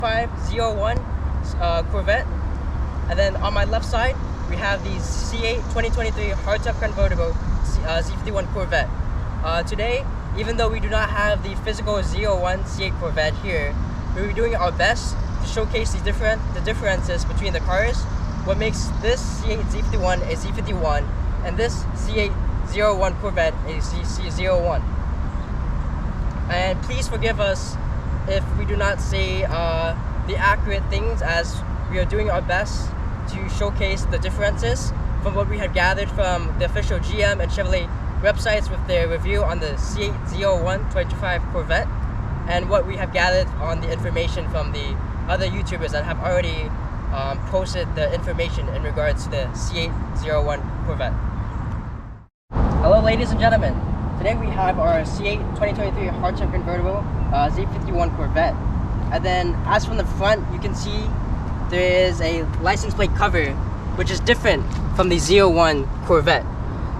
C8 ZR1 Corvette, and then on my left side we have the C8 2023 hardtop convertible Z51 Corvette. Today, even though we do not have the physical ZR1 C8 Corvette here, we'll be doing our best to showcase the differences between the cars, what makes this C8 Z51 a Z51 and this C8 ZR1 Corvette a Z01. And please forgive us if we do not say the accurate things, as we are doing our best to showcase the differences from what we have gathered from the official GM and Chevrolet websites with their review on the C8 ZR1 2025 Corvette, and what we have gathered on the information from the other YouTubers that have already posted the information in regards to the C8 ZR1 Corvette. Hello ladies and gentlemen, today we have our C8 2023 hardtop convertible Z51 Corvette, and then as from the front you can see there is a license plate cover which is different from the ZR1 Corvette.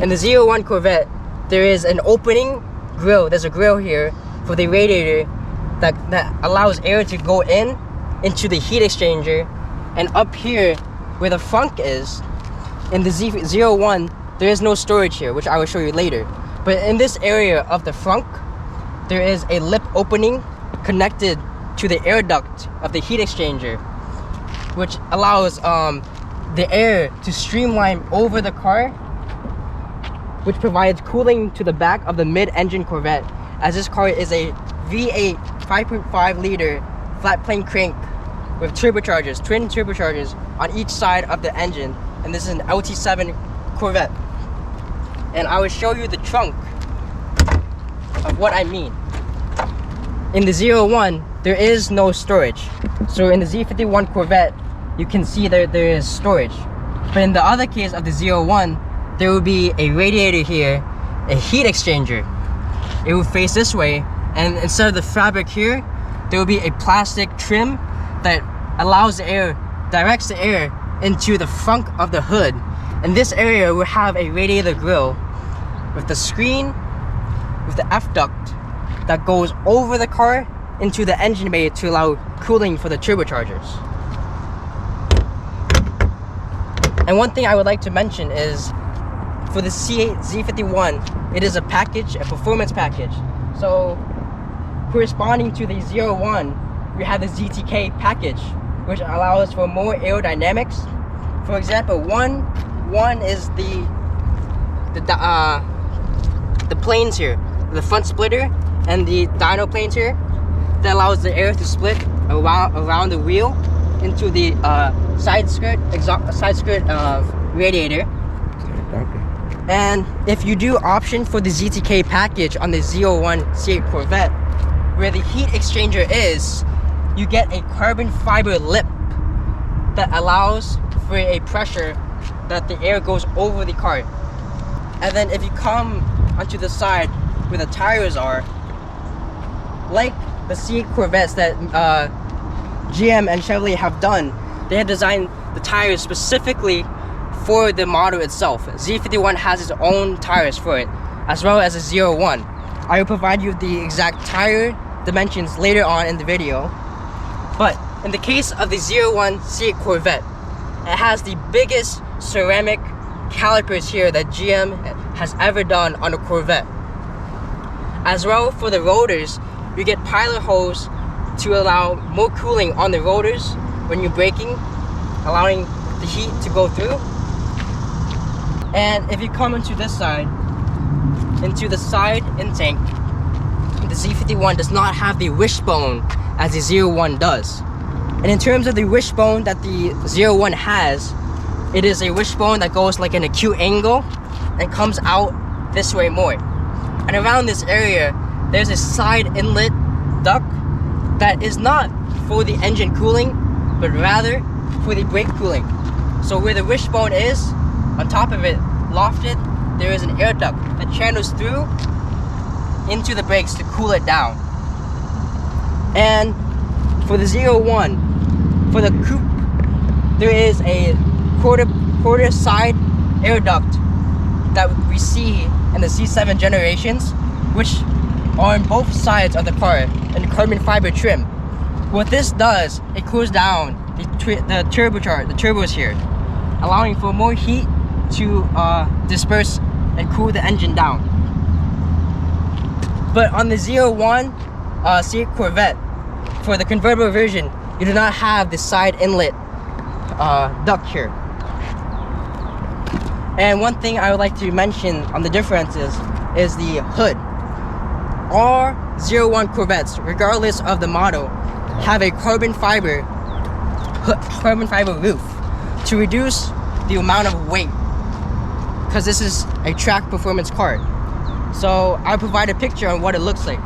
In the ZR1 Corvette there is an opening grill, there's a grill here for the radiator that allows air to go into the heat exchanger, and up here where the frunk is, in the ZR1 there is no storage here, which I will show you later. But in this area of the frunk, there is a lip opening connected to the air duct of the heat exchanger, which allows the air to streamline over the car, which provides cooling to the back of the mid-engine Corvette, as this car is a V8 5.5 liter flat plane crank with turbochargers, twin turbochargers on each side of the engine, and this is an LT7 Corvette. And I will show you the trunk of what I mean. In the ZR1 there is no storage, so in the Z51 Corvette you can see that there is storage. But in the other case of the ZR1, there will be a radiator here, a heat exchanger. It will face this way, and instead of the fabric here, there will be a plastic trim that allows the air, directs the air into the front of the hood. And this area will have a radiator grill with the screen, with the F duct that goes over the car into the engine bay to allow cooling for the turbochargers. And one thing I would like to mention is, for the C8 Z51, it is a package, a performance package. So corresponding to the ZR1, we have the ZTK package, which allows for more aerodynamics. For example, one is the planes here, the front splitter and the dyno planes here, that allows the air to split around the wheel into the side skirt radiator. And if you do option for the ZTK package on the ZR1 C8 Corvette, where the heat exchanger is, you get a carbon fiber lip that allows for a pressure that the air goes over the car. And then if you come onto the side where the tires are, like the C8 Corvettes that GM and Chevrolet have done, they have designed the tires specifically for the model itself. Z51 has its own tires for it, as well as a ZR1. I will provide you the exact tire dimensions later on in the video. But in the case of the ZR1 C8 Corvette, it has the biggest ceramic calipers here that GM has ever done on a Corvette. As well, for the rotors, you get pilot holes to allow more cooling on the rotors when you're braking, allowing the heat to go through. And if you come into this side, into the side intake, the Z51 does not have the wishbone as the ZR1 does. And in terms of the wishbone that the ZR1 has, it is a wishbone that goes like an acute angle and comes out this way more. And around this area, there's a side inlet duct that is not for the engine cooling, but rather for the brake cooling. So where the wishbone is, on top of it, lofted, there is an air duct that channels through into the brakes to cool it down. And for the ZR1, for the coupe, there is a quarter side air duct that we see in the C7 generations, which are on both sides of the car in carbon fiber trim. What this does, it cools down the turbos here, allowing for more heat to disperse and cool the engine down. But on the Z01 C8 Corvette, for the convertible version, you do not have the side inlet duct here. And one thing I would like to mention on the differences is the hood. All Z01 Corvettes, regardless of the model, have a carbon fiber roof to reduce the amount of weight, because this is a track performance car. So I'll provide a picture on what it looks like.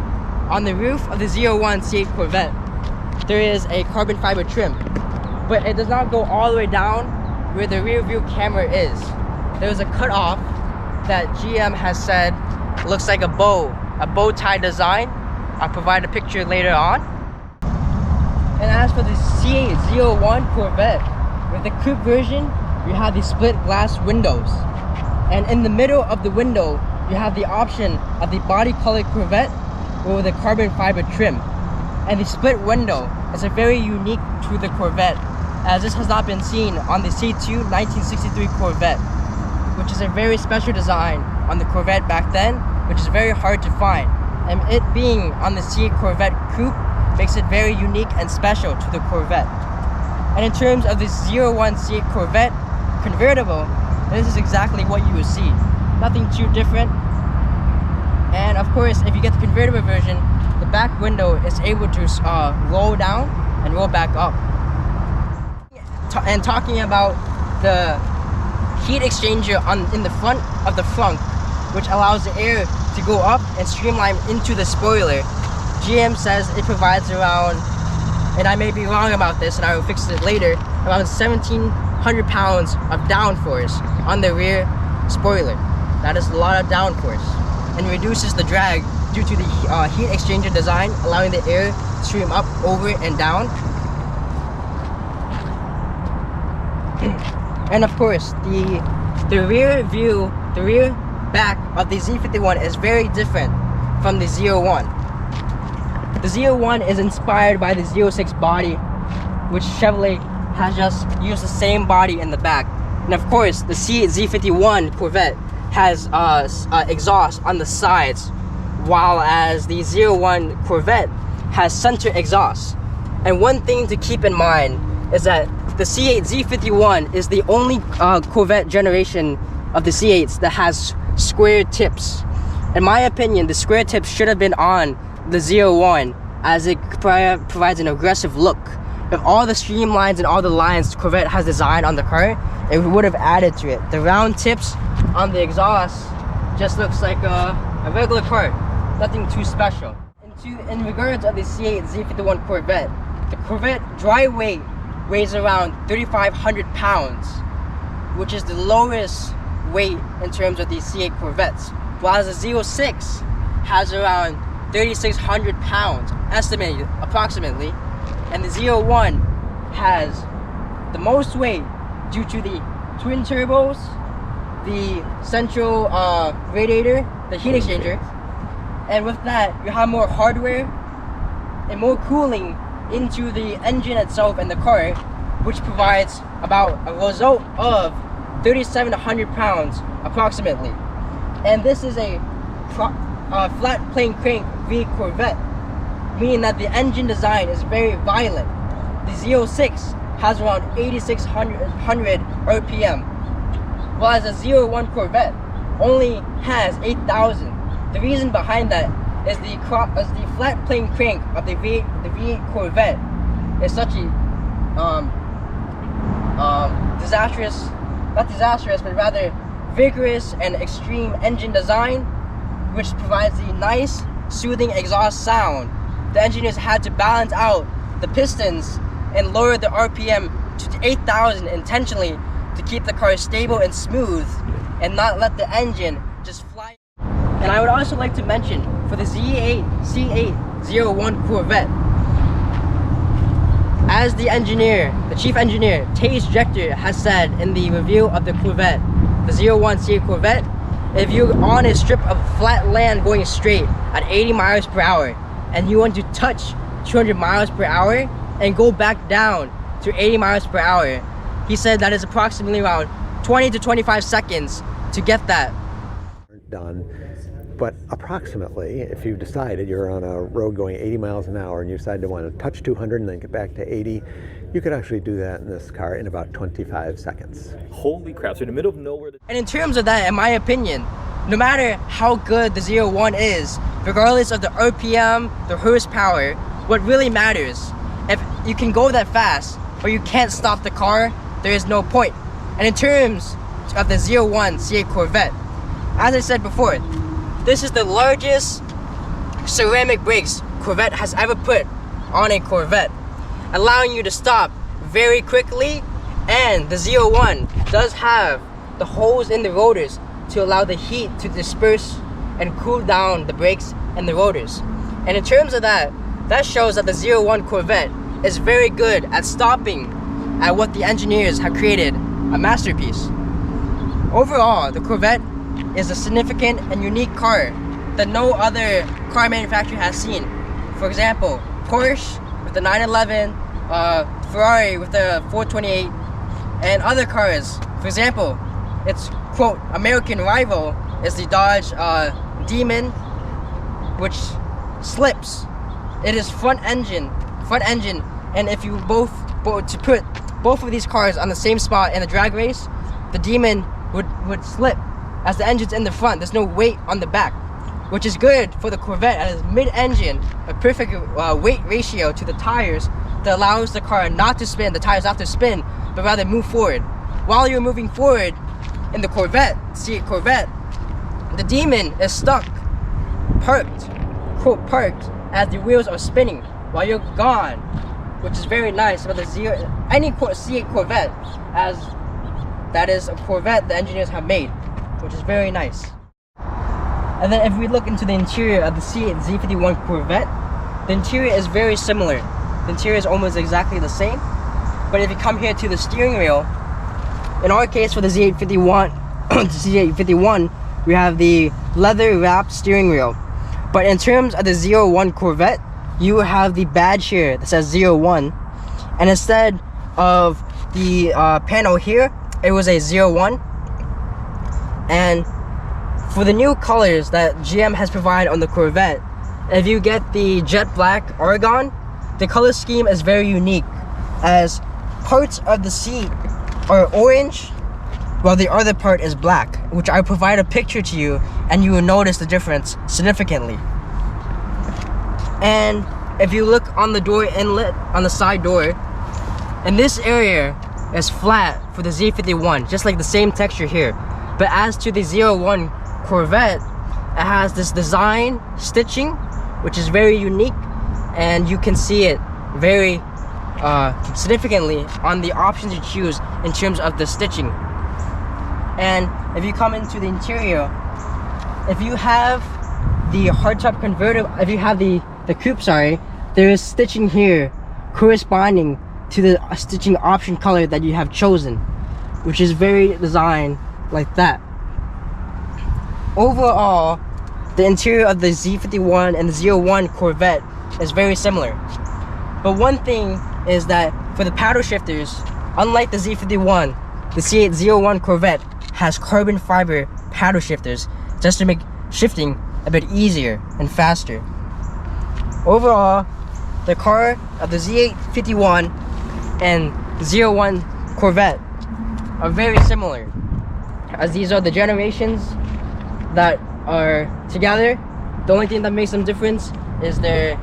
On the roof of the Z01 C8 Corvette, there is a carbon fiber trim, but it does not go all the way down where the rear view camera is. There's a cutoff that GM has said looks like a bow tie design. I'll provide a picture later on. And as for the C8 Z01 Corvette, with the coupe version, you have the split glass windows. And in the middle of the window, you have the option of the body colored Corvette with a carbon fiber trim. And the split window is a very unique to the Corvette, as this has not been seen on the C2 1963 Corvette, which is a very special design on the Corvette back then, which is very hard to find. And it being on the C8 Corvette Coupe makes it very unique and special to the Corvette. And in terms of the Z01 C8 Corvette convertible, this is exactly what you will see. Nothing too different. And of course, if you get the convertible version, the back window is able to roll down and roll back up. And talking about the heat exchanger in the front of the frunk, which allows the air to go up and streamline into the spoiler, GM says it provides around, and I may be wrong about this and I will fix it later, around 1,700 pounds of downforce on the rear spoiler. That is a lot of downforce, and reduces the drag due to the heat exchanger design, allowing the air to stream up, over, and down. And of course, the rear back of the Z51 is very different from the Z01. The Z01 is inspired by the Z06 body, which Chevrolet has just used the same body in the back. And of course, the Z51 Corvette has exhaust on the sides, while as the Z01 Corvette has center exhaust. And one thing to keep in mind is that the C8 Z51 is the only Corvette generation of the C8s that has square tips. In my opinion, the square tips should have been on the Z01, as it provides an aggressive look. If all the streamlines and all the lines Corvette has designed on the car, it would have added to it. The round tips on the exhaust just looks like a regular car, nothing too special. In regards of the C8 Z51 Corvette, the Corvette dry weight weighs around 3,500 pounds, which is the lowest weight in terms of the C8 Corvettes, while the Z06 has around 3,600 pounds, estimated approximately, and the Z01 has the most weight due to the twin turbos, the central radiator, the heat exchanger, and with that you have more hardware and more cooling into the engine itself and the car, which provides about a result of 3,700 pounds approximately. And this is a flat plane crank V Corvette, meaning that the engine design is very violent. The Z06 has around 8,600 RPM, while the Z01 Corvette only has 8,000. The reason behind that is the flat plane crank of the V8 Corvette is such a not disastrous, but rather vigorous and extreme engine design, which provides the nice, soothing exhaust sound. The engineers had to balance out the pistons and lower the RPM to 8,000 intentionally to keep the car stable and smooth and not let the engine just fly. And I would also like to mention, for the C8 Corvette, as the chief engineer, Taze Jechter, has said in the review of the Corvette, the Z01 C8 Corvette, if you're on a strip of flat land going straight at 80 miles per hour and you want to touch 200 miles per hour and go back down to 80 miles per hour. He said that is approximately around 20 to 25 seconds to get that done. But approximately, if you decided you're on a road going 80 miles an hour and you decide to want to touch 200 and then get back to 80, you could actually do that in this car in about 25 seconds. Holy crap, so in the middle of nowhere. And in terms of that, in my opinion, no matter how good the Z01 is, regardless of the RPM, the horsepower, what really matters, if you can go that fast or you can't stop the car, there is no point. And in terms of the Z01 C8 Corvette, as I said before, this is the largest ceramic brakes Corvette has ever put on a Corvette, allowing you to stop very quickly. And the Z01 does have the holes in the rotors to allow the heat to disperse and cool down the brakes and the rotors. And in terms of that, that shows that the Z01 Corvette is very good at stopping at what the engineers have created, a masterpiece. Overall, the Corvette is a significant and unique car that no other car manufacturer has seen. For example, Porsche with the 911, Ferrari with the 428, and other cars. For example, its quote American rival is the Dodge Demon, which slips. It is front engine, and if you to put both of these cars on the same spot in a drag race, the Demon would slip as the engine's in the front. There's no weight on the back, which is good for the Corvette as mid-engine, a perfect weight ratio to the tires that allows the car not to spin, the tires not to spin, but rather move forward. While you're moving forward in the Corvette, C8 Corvette, the Demon is stuck, parked, quote parked, as the wheels are spinning while you're gone, which is very nice about any C8 Corvette, as that is a Corvette the engineers have made, which is very nice. And then if we look into the interior of the C8 Z51 Corvette, the interior is very similar. The interior is almost exactly the same. But if you come here to the steering wheel, in our case for the Z51, we have the leather wrapped steering wheel. But in terms of the Z01 Corvette, you have the badge here that says Z01, and instead of the panel here, it was a Z01. And for the new colors that GM has provided on the Corvette, if you get the jet black argon, the color scheme is very unique, as parts of the seat are orange while the other part is black, which I provide a picture to you and you will notice the difference significantly. And if you look on the door inlet, on the side door, and this area is flat for the Z51, just like the same texture here. But as to the Z01 Corvette, it has this design stitching, which is very unique, and you can see it very significantly on the options you choose in terms of the stitching. And if you come into the interior, if you have the hardtop convertible, if you have the coupe, sorry, there is stitching here corresponding to the stitching option color that you have chosen, which is very designed like that. Overall, the interior of the Z51 and the Z01 Corvette is very similar. But one thing is that for the paddle shifters, unlike the Z51, the C8 Z01 Corvette has carbon fiber paddle shifters just to make shifting a bit easier and faster. Overall, the car of the Z51 and Z01 Corvette are very similar, as these are the generations that are together. The only thing that makes them different is their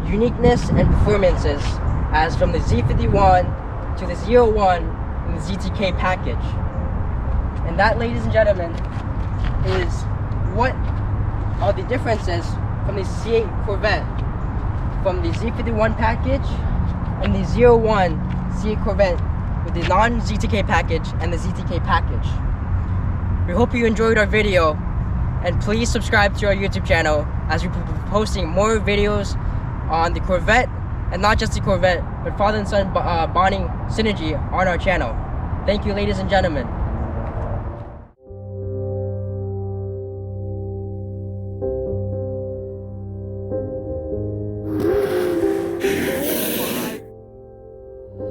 uniqueness and performances, as from the Z51 to the Z01 and the ZTK package. And that, ladies and gentlemen, is what are the differences from the C8 Corvette, from the Z51 package and the Z01 C8 Corvette with the non-ZTK package and the ZTK package. We hope you enjoyed our video, and please subscribe to our YouTube channel, as we'll be posting more videos on the Corvette, and not just the Corvette, but father and son bonding synergy on our channel. Thank you, ladies and gentlemen.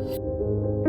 you.